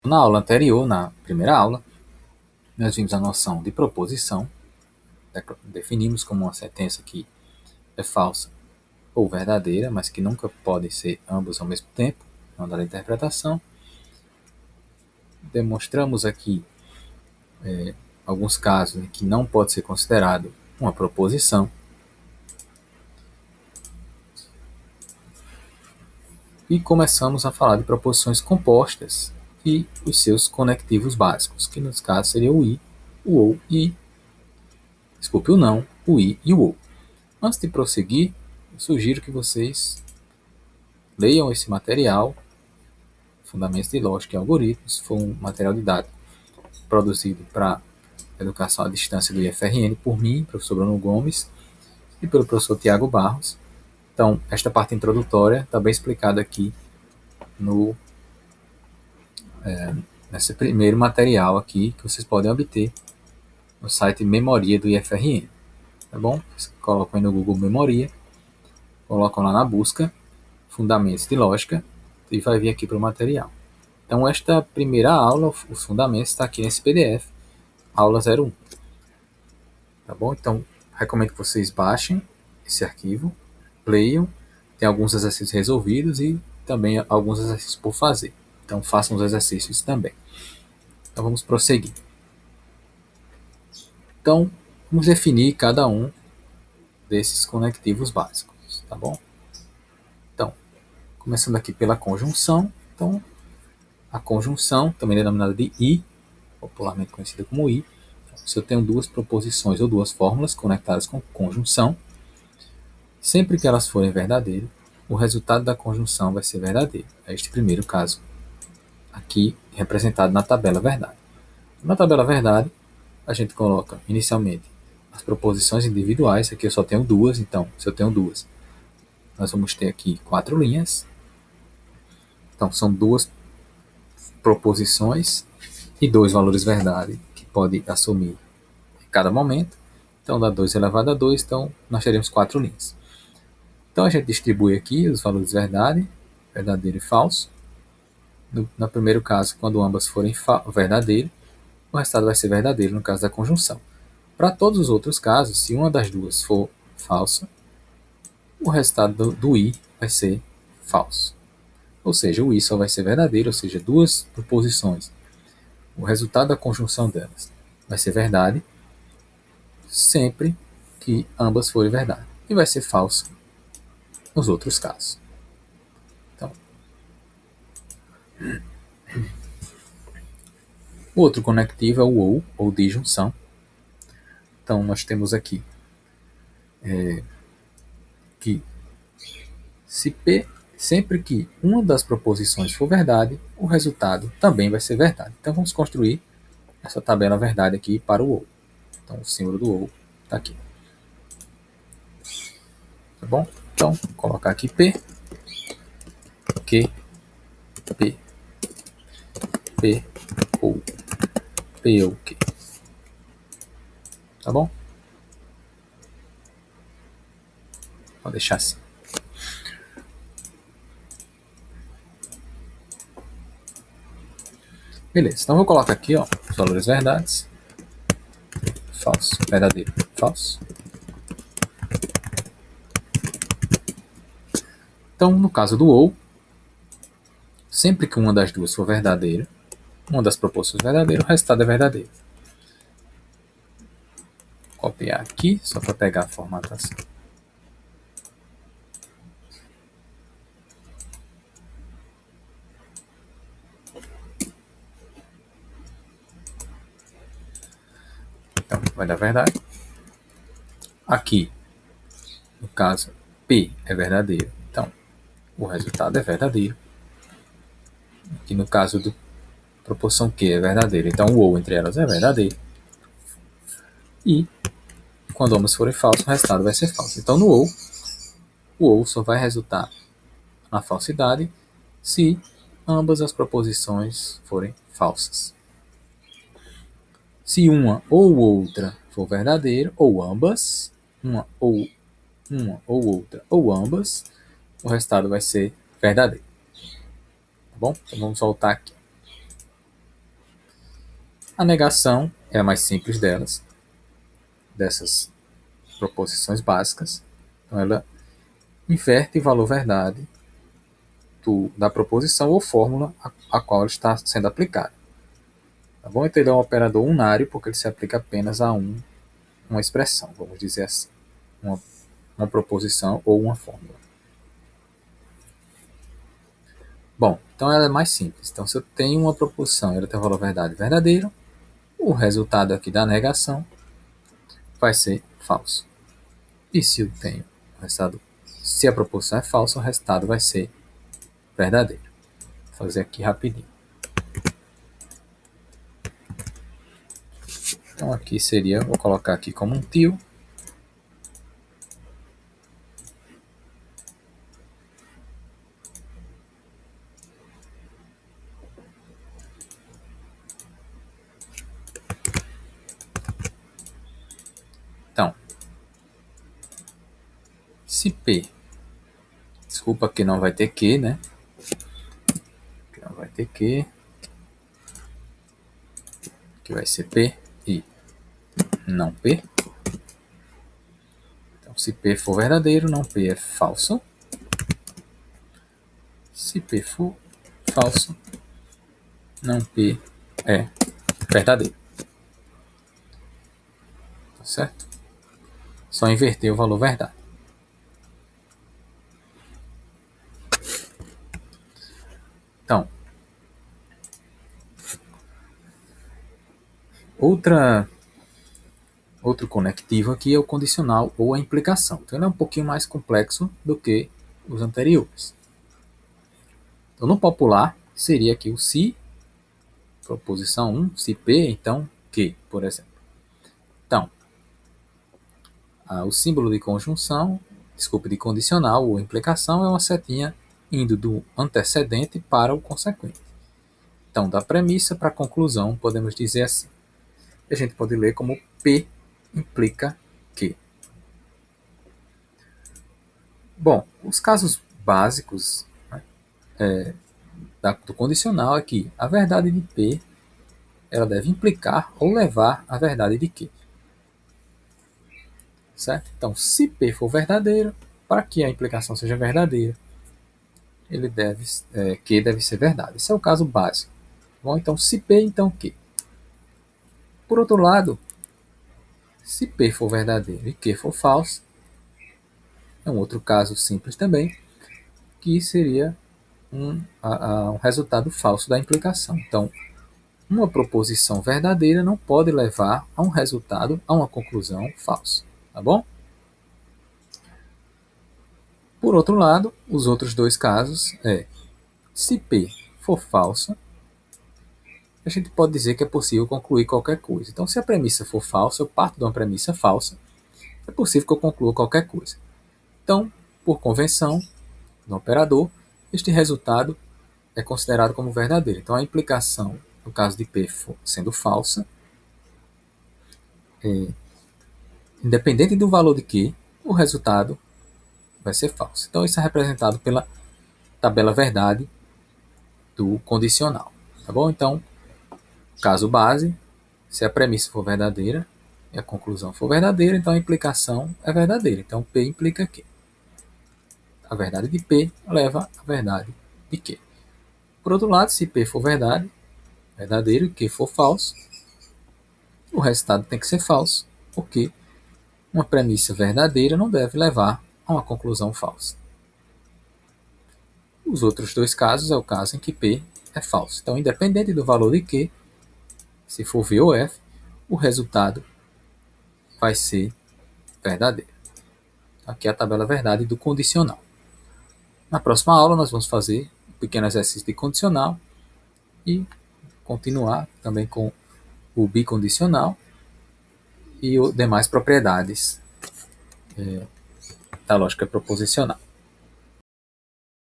Na aula anterior, na primeira aula, nós vimos a noção de proposição, definimos como uma sentença que é falsa ou verdadeira, mas que nunca podem ser ambos ao mesmo tempo, não da interpretação. Demonstramos aqui alguns casos em que não pode ser considerado uma proposição. E começamos a falar de proposições compostas e os seus conectivos básicos, que nesse caso seria o i, o ou e, desculpe, o não, o i e o ou. Antes de prosseguir, eu sugiro que vocês leiam esse material, Fundamentos de Lógica e Algoritmos. Foi um material didático produzido para educação à distância do IFRN por mim, professor Bruno Gomes, e pelo professor Tiago Barros. Então, esta parte introdutória está bem explicada aqui no nesse primeiro material aqui que vocês podem obter no site Memoria do IFRN. Tá bom? Vocês colocam aí no Google Memoria, colocam lá na busca Fundamentos de Lógica e vai vir aqui para o material. Então, esta primeira aula, os fundamentos, está aqui nesse PDF, aula 01. Tá bom? Então, recomendo que vocês baixem esse arquivo, leiam, tem alguns exercícios resolvidos e também alguns exercícios por fazer. Então, façam os exercícios também. Então, vamos prosseguir. Então, vamos definir cada um desses conectivos básicos, tá bom? Então, começando aqui pela conjunção. Então, a conjunção, também denominada de I, popularmente conhecida como I, se eu tenho duas proposições ou duas fórmulas conectadas com conjunção, sempre que elas forem verdadeiras, o resultado da conjunção vai ser verdadeiro. É este primeiro caso, aqui representado na tabela verdade. Na tabela verdade, a gente coloca inicialmente as proposições individuais. Aqui eu só tenho duas, então, se eu tenho duas, nós vamos ter aqui 4 linhas. Então, são duas proposições e dois valores verdade que pode assumir em cada momento. Então, dá 2 elevado a 2, então nós teremos 4 linhas. Então, a gente distribui aqui os valores verdade, verdadeiro e falso. No primeiro caso, quando ambas forem verdadeiro, o resultado vai ser verdadeiro no caso da conjunção. Para todos os outros casos, se uma das duas for falsa, o resultado do i vai ser falso. Ou seja, o i só vai ser verdadeiro, ou seja, duas proposições. O resultado da conjunção delas vai ser verdade sempre que ambas forem verdade. E vai ser falso nos outros casos. Então, o outro conectivo é o ou disjunção. Então, nós temos aqui que se P, sempre que uma das proposições for verdade, o resultado também vai ser verdade. Então, vamos construir essa tabela verdade aqui para o ou. Então, o símbolo do ou está aqui. Tá bom? Então, vou colocar aqui P, Q, P, P, ou, P ou Q. Tá bom? Vou deixar assim. Beleza, então vou colocar aqui ó, os valores verdades. Falso, verdadeiro, falso. Então, no caso do ou, sempre que uma das duas for verdadeira, uma das proposições verdadeiras, o resultado é verdadeiro. Vou copiar aqui, só para pegar a formatação. Então, vai dar verdade. Aqui, no caso, P é verdadeiro. Então, o resultado é verdadeiro. Aqui no caso do proporção Q é verdadeiro. Então, o ou entre elas é verdadeiro. E, quando ambos forem falsos, o resultado vai ser falso. Então, no ou, o ou só vai resultar na falsidade se ambas as proposições forem falsas. Se uma ou outra for verdadeira, ou ambas, uma ou outra, ou ambas, o resultado vai ser verdadeiro. Tá bom? Então vamos voltar aqui. A negação é a mais simples delas, dessas proposições básicas. Então, ela inverte o valor verdade da proposição ou fórmula a qual ela está sendo aplicada. Tá bom? Então, ele é um operador unário porque ele se aplica apenas a uma expressão, vamos dizer assim, uma proposição ou uma fórmula. Bom, então ela é mais simples. Então, se eu tenho uma proposição e ela tem o valor verdade verdadeiro, o resultado aqui da negação vai ser falso. E se eu tenho o resultado, se a proposição é falsa, o resultado vai ser verdadeiro. Vou fazer aqui rapidinho. Então aqui seria, vou colocar aqui como um tio. Então, se P, desculpa que não vai ter Q, né? Não vai ter Q, que vai ser P e não P. Então, se P for verdadeiro, não P é falso. Se P for falso, não P é verdadeiro. Tá certo? Só inverter o valor verdade. Então, outro conectivo aqui é o condicional ou a implicação. Então, ele é um pouquinho mais complexo do que os anteriores. Então, no popular, seria aqui o se, proposição 1, se P, então Q, por exemplo. Então, o símbolo de conjunção, de condicional ou implicação é uma setinha indo do antecedente para o consequente. Então, da premissa para a conclusão, podemos dizer assim. A gente pode ler como P implica Q. Bom, os casos básicos, né, do condicional é que a verdade de P ela deve implicar ou levar a verdade de Q. Certo? Então, se P for verdadeiro, para que a implicação seja verdadeira, Q deve ser verdade. Esse é o caso básico. Bom, então, se P, então Q. Por outro lado, se P for verdadeiro e Q for falso, é um outro caso simples também, que seria um resultado falso da implicação. Então, uma proposição verdadeira não pode levar a um resultado, a uma conclusão falsa. Tá bom? Por outro lado, os outros dois casos se P for falsa, a gente pode dizer que é possível concluir qualquer coisa. Então, se a premissa for falsa, eu parto de uma premissa falsa, é possível que eu conclua qualquer coisa. Então, por convenção do operador, este resultado é considerado como verdadeiro. Então, a implicação, no caso de P sendo falsa, independente do valor de Q, o resultado vai ser falso. Então, isso é representado pela tabela verdade do condicional. Tá bom? Então, caso base, se a premissa for verdadeira e a conclusão for verdadeira, então a implicação é verdadeira. Então, P implica Q. A verdade de P leva a verdade de Q. Por outro lado, se P for verdadeiro, e Q for falso, o resultado tem que ser falso, porque uma premissa verdadeira não deve levar a uma conclusão falsa. Os outros dois casos é o caso em que P é falso. Então, independente do valor de Q, se for V ou F, o resultado vai ser verdadeiro. Aqui é a tabela verdade do condicional. Na próxima aula, nós vamos fazer um pequeno exercício de condicional e continuar também com o bicondicional e demais propriedades da lógica proposicional.